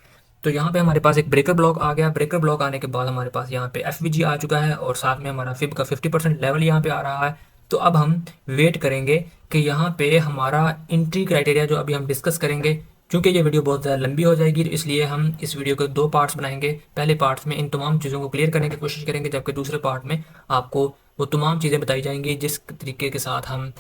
तो यहाँ पे हमारे पास एक ब्रेकर ब्लॉक आ गया। ब्रेकर ब्लॉक आने के बाद हमारे पास यहाँ पे एफ आ चुका है और साथ में हमारा फिब का 50% लेवल यहाँ पे आ रहा है। तो अब हम वेट करेंगे कि यहाँ पे हमारा एंट्री क्राइटेरिया जो अभी हम डिस्कस करेंगे, क्योंकि ये वीडियो बहुत ज़्यादा लंबी हो जाएगी तो इसलिए हम इस वीडियो के दो पार्ट्स बनाएंगे। पहले पार्ट्स में इन तमाम चीज़ों को क्लियर करने की कोशिश करेंगे, जबकि दूसरे पार्ट में आपको वो तमाम चीज़ें बताई जाएंगी जिस तरीके के साथ हम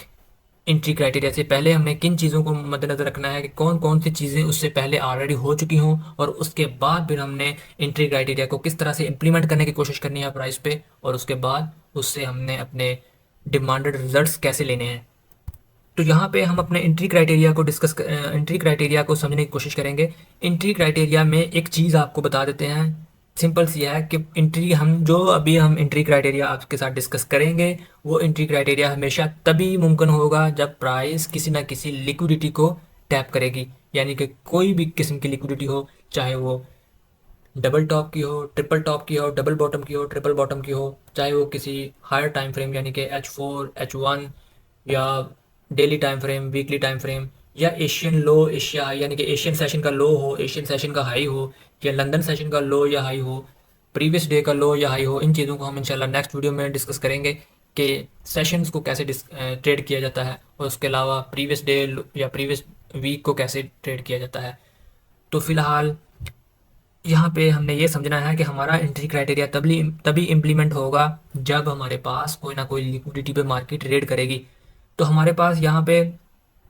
एंट्री क्राइटेरिया से पहले हमने किन चीज़ों को मद्देनज़र रखना है कि कौन कौन सी चीज़ें उससे पहले ऑलरेडी हो चुकी हों, और उसके बाद फिर हमने एंट्री क्राइटेरिया को किस तरह से इम्प्लीमेंट करने की कोशिश करनी है प्राइस पे, और उसके बाद उससे हमने अपने डिमांडेड रिजल्ट्स कैसे लेने हैं। तो यहाँ पे हम अपने एंट्री क्राइटेरिया को समझने की कोशिश करेंगे। एंट्री क्राइटेरिया में एक चीज़ आपको बता देते हैं, सिंपल सी है कि हम एंट्री क्राइटेरिया आपके साथ डिस्कस करेंगे वो एंट्री क्राइटेरिया हमेशा तभी मुमकिन होगा जब प्राइस किसी ना किसी लिक्विडिटी को टैप करेगी। यानी कि कोई भी किस्म की लिक्विडिटी हो, चाहे वो डबल टॉप की हो, ट्रिपल टॉप की हो, डबल बॉटम की हो, ट्रिपल बॉटम की हो, चाहे वो किसी हायर टाइम फ्रेम यानी कि H4 H1 या daily time frame, weekly time frame, या एशियन लो एशिया हाई यानी कि एशियन सेशन का लो हो, एशियन सेशन का हाई हो, या लंदन सेशन का लो या हाई हो, प्रीवियस डे का लो या हाई हो। इन चीज़ों को हम इंशाल्लाह नेक्स्ट वीडियो में डिस्कस करेंगे कि सेशंस को कैसे ट्रेड किया जाता है, और उसके अलावा प्रीवियस डे या प्रीवियस वीक को कैसे ट्रेड किया जाता है। तो फिलहाल यहाँ पे हमने ये समझना है कि हमारा एंट्री क्राइटेरिया तभी इम्प्लीमेंट होगा जब हमारे पास कोई ना कोई लिक्विडिटी पे मार्केट रेड करेगी। तो हमारे पास यहाँ पे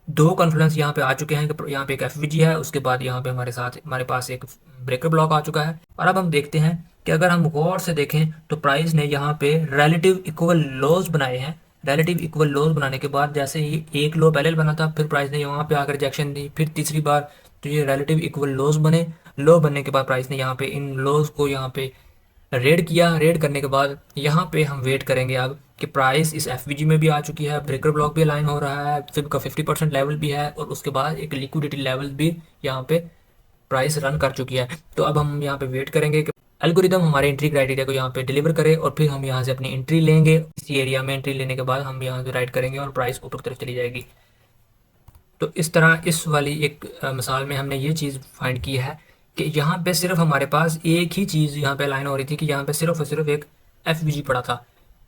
दो कॉन्फ्लुएंस यहाँ पे आ चुके हैं कि यहाँ पे एक एफवीजी है, उसके बाद यहाँ पे हमारे पास एक ब्रेकर ब्लॉक आ चुका है। और अब हम देखते हैं कि अगर हम गौर से देखें तो प्राइस ने यहाँ पे रिलेटिव इक्वल लोज बनाए हैं। रिलेटिव इक्वल लोज बनाने के बाद जैसे ही एक लो पहले बना था, फिर प्राइस ने यहाँ पे आकर रिजेक्शन दी, फिर तीसरी बार तो ये रिलेटिव इक्वल लोज बने। लो बनने के बाद प्राइस ने यहाँ पे इन लोज को यहाँ पे रेड किया। रेड करने के बाद यहाँ पे हम वेट करेंगे अब कि प्राइस इस एफवीजी में भी आ चुकी है, ब्रेकर ब्लॉक भी अलाइन हो रहा है, फिब का 50% लेवल भी है, और उसके बाद एक लिक्विडिटी लेवल भी यहाँ पे प्राइस रन कर चुकी है। तो अब हम यहाँ पे वेट करेंगे कि एल्गोरिदम हमारे एंट्री क्राइटेरिया को यहाँ पे डिलीवर करे, और फिर हम यहाँ से अपनी एंट्री लेंगे। इसी एरिया में एंट्री लेने के बाद हम यहाँ से राइट करेंगे और प्राइस ऊपर की तरफ चली जाएगी। तो इस तरह इस वाली एक मिसाल में हमने ये चीज़ फाइंड की है कि यहाँ पे सिर्फ हमारे पास एक ही चीज़ यहाँ पे अलाइन हो रही थी कि यहाँ पे सिर्फ और सिर्फ एक एफवीजी पड़ा था,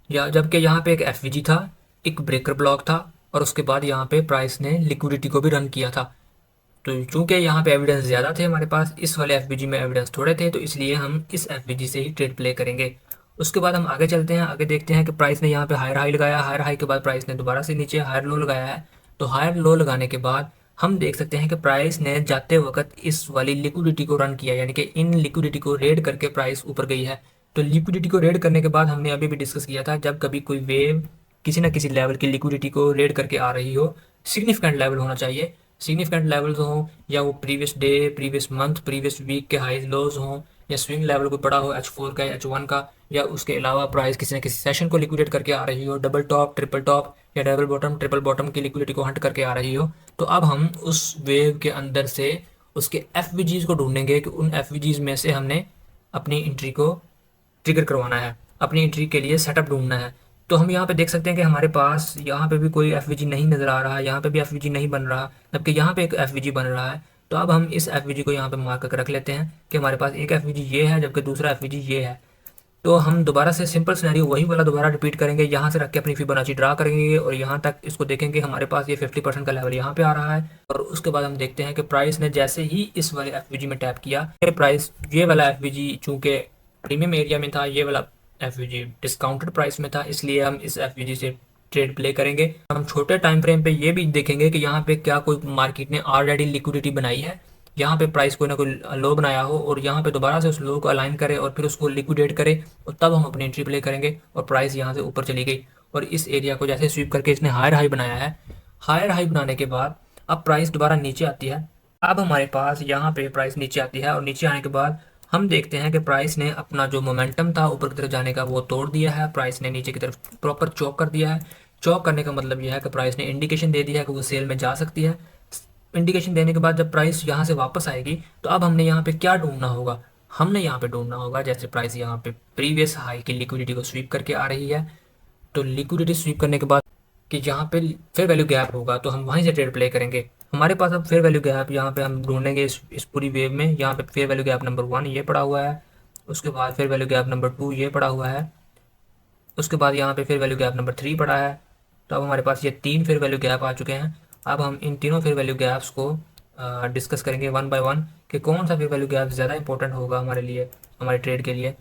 या जबकि यहाँ पे एक एफवीजी था, एक ब्रेकर ब्लॉक था, और उसके बाद यहाँ पे प्राइस ने लिक्विडिटी को भी रन किया था। तो चूंकि यहाँ पे एविडेंस ज़्यादा थे हमारे पास, इस वाले एफवीजी में एविडेंस थोड़े थे, तो इसलिए हम इस एफवीजी से ही ट्रेड प्ले करेंगे। उसके बाद हम आगे चलते हैं, आगे देखते हैं कि प्राइस ने यहाँ पे हायर हाई लगाया, हायर हाई के बाद प्राइस ने दोबारा से नीचे हायर लो लगाया है। तो हायर लो लगाने के बाद हम देख सकते हैं कि प्राइस ने जाते वक्त इस वाली लिक्विडिटी को रन किया, यानी कि इन लिक्विडिटी को रेड करके प्राइस ऊपर गई है। तो लिक्विडिटी को रेड करने के बाद हमने अभी भी डिस्कस किया था, जब कभी कोई वेव किसी ना किसी लेवल की लिक्विडिटी को रेड करके आ रही हो, सिग्निफिकेंट लेवल होना चाहिए। सिग्निफिकेंट लेवल्स हों या वो previous day, previous month, previous week के हाई लोज हों, या स्विंग लेवल कोई पड़ा हो H4 का या H1 का, या उसके अलावा प्राइस किसी न किसी सेशन को लिक्विडेट करके आ रही हो, डबल टॉप, ट्रिपल टॉप या डबल बॉटम, ट्रिपल बॉटम की लिक्विडिटी को हंट करके आ रही हो, तो अब हम उस वेव के अंदर से उसके एफवीजीज को ढूंढेंगे कि उन एफवीजीज में से हमने अपनी एंट्री को ट्रिगर करवाना है, अपनी एंट्री के लिए सेटअप ढूंढना है। तो हम यहाँ पे देख सकते हैं कि हमारे पास यहाँ पे भी कोई एफवीजी नहीं नज़र आ रहा है, यहाँ पे भी एफवीजी नहीं बन रहा, जबकि यहाँ पे एक एफवीजी बन रहा है। तो अब हम इस एफवीजी को यहाँ पे मार्क करके रख लेते हैं कि हमारे पास एक एफवीजी ये है, जबकि दूसरा एफवीजी ये है। तो हम दोबारा से सिंपल सिनेरियो वही वाला दोबारा रिपीट करेंगे, यहाँ से रख के अपनी फिबोनाची ड्रा करेंगे और यहाँ तक इसको देखेंगे। हमारे पास ये 50% का लेवल यहाँ पे आ रहा है, और उसके बाद हम देखते हैं कि प्राइस ने जैसे ही इस वाले एफवीजी में टैप किया, प्राइस ये वाला एफवीजी चूँकि प्रीमियम एरिया में था, ये वाला एफवीजी डिस्काउंटेड प्राइस में था, इसलिए हम इस एफवीजी से ट्रेड प्ले करेंगे। हम छोटे टाइम फ्रेम पे ये भी देखेंगे कि यहाँ पे क्या कोई मार्केट ने ऑलरेडी लिक्विडिटी बनाई है, यहाँ पे प्राइस कोई ना कोई लो बनाया हो और यहाँ पे दोबारा से उस लो को अलाइन करे और फिर उसको लिक्विडेट करे, और तब हम अपनी एंट्री प्ले करेंगे। और प्राइस यहाँ से ऊपर चली गई और इस एरिया को जैसे स्वीप करके इसने हायर हाई बनाया है, हायर हाई बनाने के बाद अब प्राइस दोबारा नीचे आती है। अब हमारे पास यहाँ पे प्राइस नीचे आती है और नीचे आने के बाद हम देखते हैं कि प्राइस ने अपना जो मोमेंटम था ऊपर की तरफ जाने का वो तोड़ दिया है। प्राइस ने नीचे की तरफ प्रॉपर चॉक कर दिया है। चॉक करने का मतलब यह है कि प्राइस ने इंडिकेशन दे दिया है कि वो सेल में जा सकती है। इंडिकेशन देने के बाद जब प्राइस यहाँ से वापस आएगी तो अब हमने यहाँ पे क्या ढूंढना होगा, हमने यहाँ पे ढूंढना होगा जैसे प्राइस यहाँ पे प्रीवियस हाई की लिक्विडिटी को स्वीप करके आ रही है, तो लिक्विडिटी स्वीप करने के बाद कि जहाँ पे फेयर वैल्यू गैप होगा तो हम वहीं से ट्रेड प्ले करेंगे। हमारे पास अब फेयर वैल्यू गैप यहाँ पे हम ढूंढेंगे इस पूरी वेव में। यहाँ पे फेयर वैल्यू गैप नंबर 1 ये पड़ा हुआ है, उसके बाद फेयर वैल्यू गैप नंबर 2 ये पड़ा हुआ है, उसके बाद यहाँ पे फेयर वैल्यू गैप नंबर 3 पड़ा है। तो अब हमारे पास ये 3 फेयर वैल्यू गैप आ चुके हैं। अब हम इन तीनों फेयर वैल्यू गैप्स को डिस्कस करेंगे वन बाय वन कि कौन सा फेयर वैल्यू गैप ज़्यादा इंपॉर्टेंट होगा हमारे लिए, हमारे ट्रेड के लिए।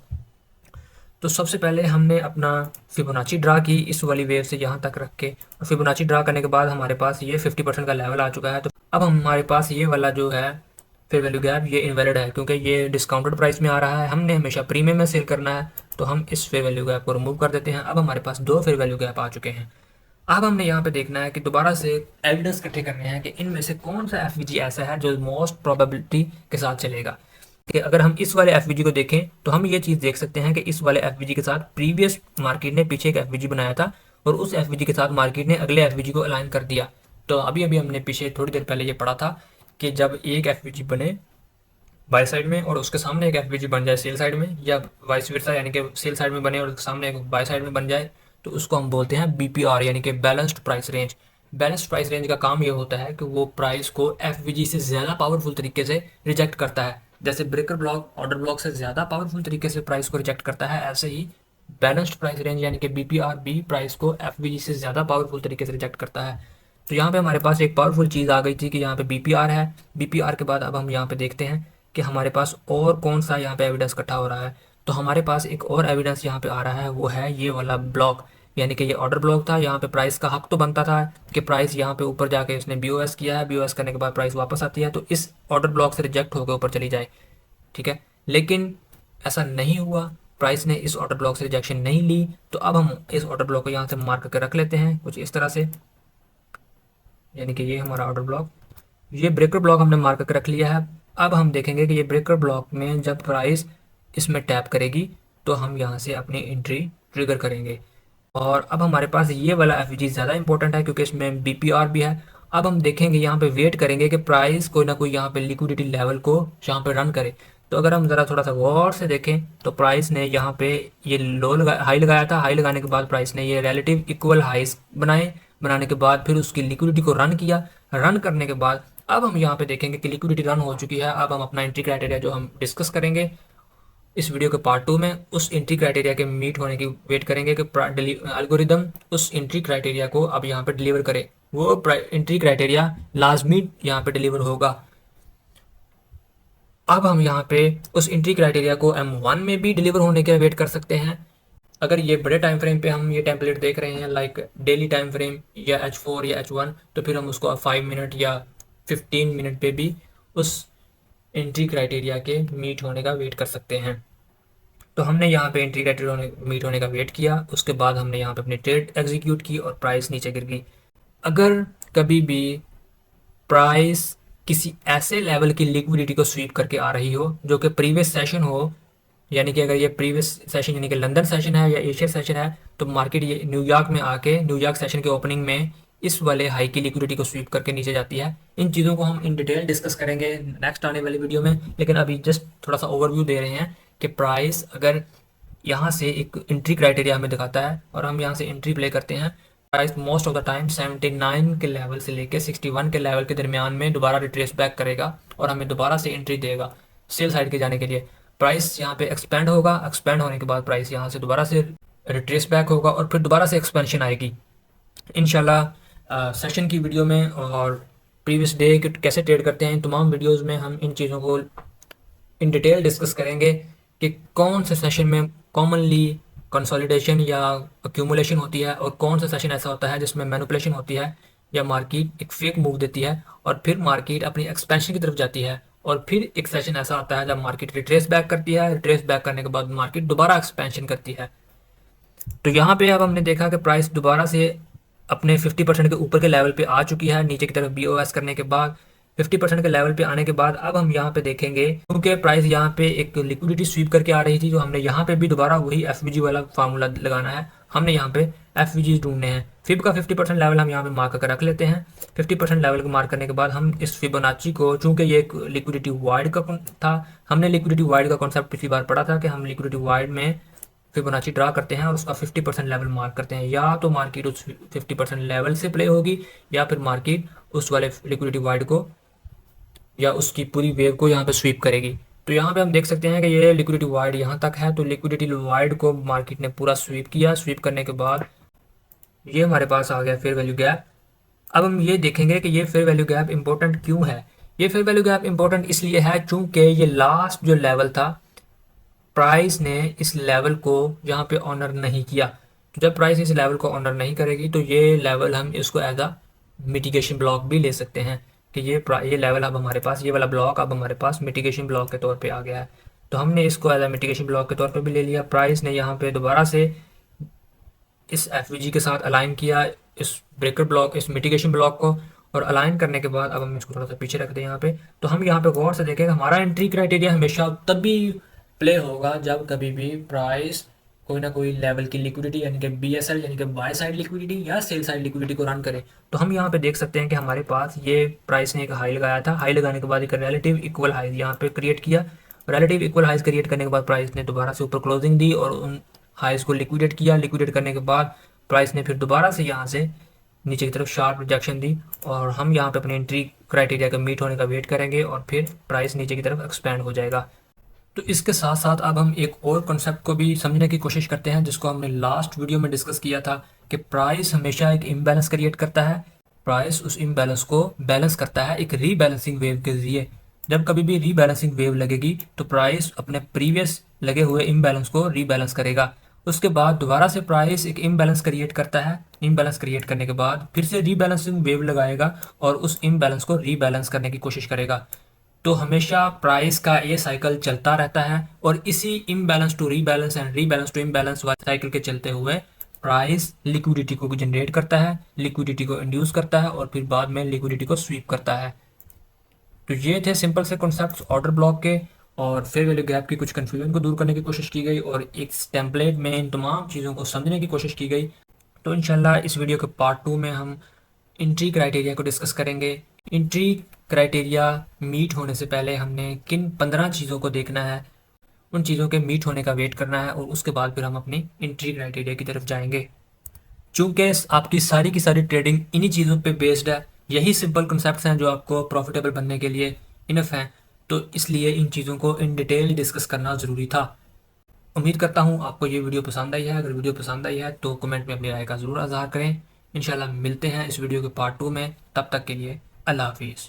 तो सबसे पहले हमने अपना फिबोनाची ड्रा की इस वाली वेव से यहाँ तक रख के, और फिबोनाची ड्रा करने के बाद हमारे पास ये 50% का लेवल आ चुका है। तो अब हमारे पास ये वाला जो है फेयर वैल्यू गैप ये इनवैलिड है क्योंकि ये डिस्काउंटेड प्राइस में आ रहा है। हमने हमेशा प्रीमियम में सेल करना है, तो हम इस फेयर वैल्यू गैप को रिमूव कर देते हैं। अब हमारे पास 2 फेयर वैल्यू गैप आ चुके हैं। अब हमने यहाँ पे देखना है कि दोबारा से एविडेंस इकट्ठे करने हैं कि इनमें से कौन सा एफवीजी ऐसा है जो मोस्ट प्रोबेबिलिटी के साथ चलेगा। कि अगर हम इस वाले एफवीजी को देखें तो हम ये चीज़ देख सकते हैं कि इस वाले एफवीजी के साथ प्रीवियस मार्केट ने पीछे एक एफवीजी बनाया था और उस एफवीजी के साथ मार्केट ने अगले एफवीजी को अलाइन कर दिया। तो अभी अभी हमने पीछे थोड़ी देर पहले ये पढ़ा था कि जब एक एफवीजी बने बाय साइड में और उसके सामने एक एफवीजी बन जाए सेल साइड में, या वाइस वर्सा यानी कि सेल साइड में बने और उसके सामने एक बाय साइड में बन जाए, तो उसको हम बोलते हैं बीपीआर यानी कि balanced price range. Balanced price range का काम ये होता है कि वो प्राइस को एफवीजी से ज़्यादा पावरफुल तरीके से रिजेक्ट करता है। जैसे ब्रेकर ब्लॉक ऑर्डर ब्लॉक से ज़्यादा पावरफुल तरीके से प्राइस को रिजेक्ट करता है, ऐसे ही बैलेंस्ड प्राइस रेंज यानी कि बीपीआर भी प्राइस को एफवीजी से ज़्यादा पावरफुल तरीके से रिजेक्ट करता है। तो यहाँ पे हमारे पास एक पावरफुल चीज़ आ गई थी कि यहाँ पे बीपीआर है। बीपीआर के बाद अब हम यहाँ पे देखते हैं कि हमारे पास और कौन सा यहाँ पे एविडेंस इकट्ठा हो रहा है। तो हमारे पास एक और एविडेंस यहाँ पे आ रहा है, वो है ये वाला ब्लॉक, यानी कि ये ऑर्डर ब्लॉक था। यहाँ पे प्राइस का हक तो बनता था कि प्राइस यहाँ पे ऊपर जाके इसने बीओएस किया है, बीओएस करने के बाद प्राइस वापस आती है तो इस ऑर्डर ब्लॉक से रिजेक्ट होकर ऊपर चली जाए, ठीक है। लेकिन ऐसा नहीं हुआ, प्राइस ने इस ऑर्डर ब्लॉक से रिजेक्शन नहीं ली। तो अब हम इस ऑर्डर ब्लॉक को यहाँ से मार्क करके रख लेते हैं कुछ इस तरह से, यानी कि ये हमारा ऑर्डर ब्लॉक, ये ब्रेकर ब्लॉक हमने मार्क करके रख लिया है। अब हम देखेंगे कि ये ब्रेकर ब्लॉक में जब प्राइस इसमें टैप करेगी तो हम यहाँ से अपनी एंट्री ट्रिगर करेंगे। और अब हमारे पास ये वाला एफवीजी ज़्यादा इंपॉर्टेंट है क्योंकि इसमें बीपीआर भी है। अब हम देखेंगे यहाँ पे वेट करेंगे कि प्राइस कोई ना कोई यहाँ पे लिक्विडिटी लेवल को यहाँ पे रन करे। तो अगर हम ज़रा थोड़ा सा गौर से देखें तो प्राइस ने यहाँ पे ये हाई लगाया था। हाई लगाने के बाद प्राइस ने ये रिलेटिव इक्वल हाइस बनाने के बाद फिर उसकी लिक्विडिटी को रन किया। रन करने के बाद अब हम यहाँ पे देखेंगे कि लिक्विडिटी रन हो चुकी है। अब हम अपना एंट्री क्राइटेरिया जो हम डिस्कस करेंगे इस वीडियो के पार्ट 2 में, उस एंट्री क्राइटेरिया के मीट होने की वेट करेंगे कि एल्गोरिदम उस एंट्री क्राइटेरिया को अब यहाँ पे डिलीवर करे। वो एंट्री क्राइटेरिया लाजमी यहाँ पे डिलीवर होगा। अब हम यहाँ पे उस एंट्री क्राइटेरिया को M1 में भी डिलीवर होने के वेट कर सकते हैं। अगर ये बड़े टाइम फ्रेम पे हम ये टेम्पलेट देख रहे हैं लाइक डेली टाइम फ्रेम या H4 या H1, तो फिर हम उसको 5 मिनट या 15 मिनट पे भी उस एंट्री क्राइटेरिया के मीट होने का वेट कर सकते हैं। तो हमने यहाँ पे एंट्री क्राइटेरिया मीट होने का वेट किया, उसके बाद हमने यहाँ पे अपनी ट्रेड एग्जीक्यूट की और प्राइस नीचे गिर गई। अगर कभी भी प्राइस किसी ऐसे लेवल की लिक्विडिटी को स्वीप करके आ रही हो जो कि प्रीवियस सेशन हो, यानी कि अगर ये प्रीवियस सेशन यानी कि लंदन सेशन है या एशिया सेशन है, तो मार्केट ये न्यूयॉर्क में आके न्यूयॉर्क सेशन के ओपनिंग में इस वाले हाई की लिक्विडिटी को स्वीप करके नीचे जाती है। इन चीज़ों को हम इन डिटेल डिस्कस करेंगे नेक्स्ट आने वाली वीडियो में, लेकिन अभी जस्ट थोड़ा सा ओवरव्यू दे रहे हैं कि प्राइस अगर यहाँ से एक एंट्री क्राइटेरिया हमें दिखाता है और हम यहाँ से एंट्री प्ले करते हैं, price most of the time 79 के लेवल से लेके 61 के लेवल के दरमियान में दोबारा रिट्रेस बैक करेगा और हमें दोबारा से एंट्री देगा सेल साइड के जाने के लिए। प्राइस यहाँ पे एक्सपेंड होगा, एक्सपेंड होने के बाद प्राइस यहाँ से दोबारा से रिट्रेस बैक होगा और फिर दोबारा से एक्सपेंशन आएगी। इंशाल्लाह सेशन की वीडियो में और प्रीवियस डे कैसे ट्रेड करते हैं इन तमाम वीडियोस में हम इन चीज़ों को इन डिटेल डिस्कस करेंगे कि कौन से सेशन में कॉमनली कंसोलिडेशन या अक्यूमुलेशन होती है, और कौन सा सेशन ऐसा होता है जिसमें मैनिपुलेशन होती है या मार्केट एक फेक मूव देती है और फिर मार्केट अपनी एक्सपेंशन की तरफ जाती है, और फिर एक सेशन ऐसा आता है जब मार्केट रिट्रेस बैक करती है, रिट्रेस बैक करने के बाद मार्केट दोबारा एक्सपेंशन करती है। तो यहाँ पे अब हमने देखा कि प्राइस दोबारा से अपने 50% के ऊपर के लेवल पे आ चुकी है, नीचे की तरफ BOS करने के बाद 50% के लेवल पे आने के बाद अब हम यहाँ पे देखेंगे, क्योंकि प्राइस यहाँ पे एक लिक्विडिटी स्वीप करके आ रही थी, तो हमने यहाँ पे भी दोबारा वही FVG वाला फार्मूला लगाना है। हमने यहाँ पे FVG ढूंढने हैं। फिब का 50% लेवल हम यहाँ पे मार्क कर रख लेते हैं। 50% लेवल को मार्क करने के बाद हम इस फिबोनाची को, चूंकि ये एक लिक्विडिटी वाइड का था, हमने लिक्विडिटी वाइड का कॉन्सेप्ट पिछली बार पढ़ा था कि हम लिक्विडिटी वाइड में फिबोनाची ड्रा करते हैं और उसका 50% लेवल मार्क करते हैं। या तो मार्केट उस 50% लेवल से प्ले होगी या फिर मार्केट उस वाले लिक्विडिटी वाइड को या उसकी पूरी वेव को यहाँ पे स्वीप करेगी। तो यहाँ पे हम देख सकते हैं कि ये लिक्विडिटी वाइड यहाँ तक है, तो लिक्विडिटी वाइड को मार्केट ने पूरा स्वीप किया। स्वीप करने के बाद ये हमारे पास आ गया फेयर वैल्यू गैप। अब हम ये देखेंगे कि ये फेयर वैल्यू गैप इंपॉर्टेंट क्यों है। ये फेयर वैल्यू गैप इंपॉर्टेंट इसलिए है चूंकि ये लास्ट जो लेवल था, प्राइस ने इस लेवल को यहाँ पे ऑनर नहीं किया। तो जब प्राइस इस लेवल को ऑनर नहीं करेगी तो ये लेवल हम इसको एज अ मिटिगेशन ब्लॉक भी ले सकते हैं कि ये लेवल अब हमारे पास, ये वाला ब्लॉक अब हमारे पास मिटिगेशन ब्लॉक के तौर पे आ गया है। तो हमने इसको एज अ मिटिगेशन ब्लॉक के तौर पे भी ले लिया। प्राइस ने यहाँ पे दोबारा से इस FVG के साथ अलाइन किया इस ब्रेकर ब्लॉक, इस मिटिगेशन ब्लॉक को, और अलाइन करने के बाद अब हम इसको थोड़ा सा पीछे रख दें यहाँ पे। तो हम यहाँ पे गौर से देखें हमारा एंट्री क्राइटेरिया हमेशा तभी प्ले होगा जब कभी भी प्राइस कोई ना कोई लेवल की लिक्विडिटी यानी कि BSL यानी कि बाय साइड लिक्विडिटी या सेल साइड लिक्विडिटी को रन करे। तो हम यहाँ पे देख सकते हैं कि हमारे पास ये प्राइस ने एक हाई लगाया था। हाई लगाने के बाद एक रिलेटिव इक्वल हाई यहाँ पे क्रिएट किया। रिलेटिव इक्वल हाइज क्रिएट करने के बाद प्राइस ने दोबारा से ऊपर क्लोजिंग दी और उन हाइज को लिक्विडेट किया। लिक्विडेट करने के बाद प्राइस ने फिर दोबारा से यहाँ से नीचे की तरफ शार्प रिजेक्शन दी, और हम यहाँ पे अपने एंट्री क्राइटेरिया का मीट होने का वेट करेंगे और फिर प्राइस नीचे की तरफ एक्सपेंड हो जाएगा। तो इसके साथ साथ अब हम एक और कॉन्सेप्ट को भी समझने की कोशिश करते हैं जिसको हमने लास्ट वीडियो में डिस्कस किया था कि प्राइस हमेशा एक इम्बैलेंस क्रिएट करता है। प्राइस उस इम्बैलेंस को बैलेंस करता है एक रीबैलेंसिंग वेव के जरिए। जब कभी भी रीबैलेंसिंग वेव लगेगी तो प्राइस अपने प्रीवियस लगे हुए इम्बैलेंस को रीबैलेंस करेगा। उसके बाद दोबारा से प्राइस एक इम्बैलेंस क्रिएट करता है। इम्बैलेंस क्रिएट करने के बाद फिर से रीबैलेंसिंग वेव लगाएगा और उस इम्बैलेंस को रीबैलेंस करने की कोशिश करेगा। तो हमेशा प्राइस का ये साइकिल चलता रहता है, और इसी imbalance to rebalance and rebalance to imbalance वाले साइकिल के चलते हुए प्राइस लिक्विडिटी को जनरेट करता है, लिक्विडिटी को इंड्यूस करता है और फिर बाद में लिक्विडिटी को स्वीप करता है। तो ये थे सिंपल से कॉन्सेप्ट्स ऑर्डर ब्लॉक के, और फेयर वैल्यू गैप की कुछ कन्फ्यूजन को दूर करने की कोशिश की गई और एक टेम्पलेट में इन तमाम चीज़ों को समझने की कोशिश की गई। तो इंशाल्लाह इस वीडियो के पार्ट 2 में हम एंट्री क्राइटेरिया को डिस्कस करेंगे। एंट्री क्राइटेरिया मीट होने से पहले हमने किन 15 चीज़ों को देखना है, उन चीज़ों के मीट होने का वेट करना है, और उसके बाद फिर हम अपनी एंट्री क्राइटेरिया की तरफ जाएंगे। चूँकि आपकी सारी की सारी ट्रेडिंग इन्हीं चीज़ों पे बेस्ड है, यही सिंपल कॉन्सेप्ट्स हैं जो आपको प्रॉफिटेबल बनने के लिए इनफ हैं, तो इसलिए इन चीज़ों को इन डिटेल डिस्कस करना ज़रूरी था। उम्मीद करता हूँ आपको ये वीडियो पसंद आई है। अगर वीडियो पसंद आई है तो कमेंट में अपनी राय का ज़रूर इज़हार करें। इंशाल्लाह मिलते हैं इस वीडियो के पार्ट 2 में। तब तक के लिए अल्लाह हाफिज़।